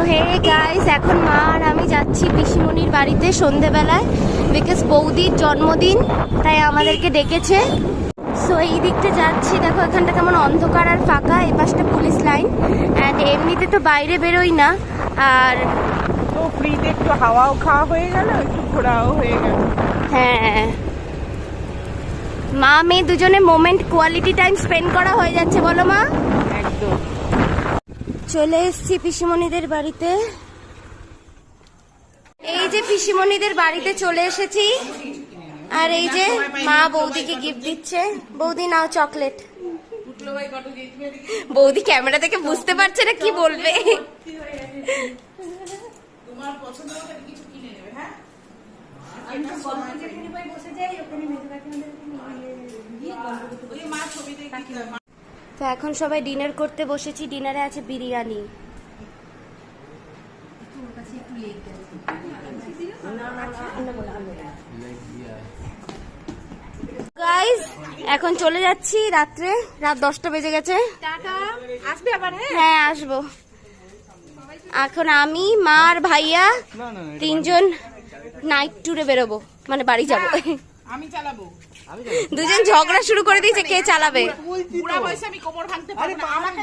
Hey guys, এখন মা আর আমি যাচ্ছি পিসিমণির বাড়িতে সন্ধেবেলায়, বিকজ বৌদির জন্মদিন, তাই আমাদেরকে ডেকেছে। সো এই দিকটা যাচ্ছি, দেখো এখানটা কেমন অন্ধকার আর ফাঁকা, এই পাশটা পুলিশ লাইন। অ্যান্ড এমনিতে তো বাইরে বেরোই না, আর তো ফ্রিতে একটু হাওয়াও খাওয়া হয়ে গেল, একটু ঘোরাও হয়ে গেল। হ্যাঁ, মা মেয়ে দুজনে মোমেন্ট কোয়ালিটি টাইম স্পেন্ড করা হয়ে যাচ্ছে, বলো মা? একদম। চলে এসছি পিসিমণিদের বাড়িতে। এই যে পিসিমণিদের বাড়িতে চলে এসেছি, আর এই যে মা বৌদিকে গিফট দিচ্ছে। বৌদি নাও চকলেট। বৌদি ক্যামেরা থেকে বুঝতে পারছে না কি বলবে। তো এখন সবাই ডিনার করতে বসেছি। ডিনারে আছে বিরিয়ানি। গাইস, এখন চলে যাচ্ছি। রাত 10টা বেজে গেছে। আসবে আবার? হ্যাঁ আসবো। এখন আমি, মা আর ভাইয়া তিনজন নাইট ট্যুরে বেরোবো, মানে বাড়ি যাবো। আমি চালাবো। দুজন ঝগড়া শুরু করে দিয়েছে কে চালাবে। বুড়া বয়সে আমি কোমর ভাঙতে পারবো না, আমাকে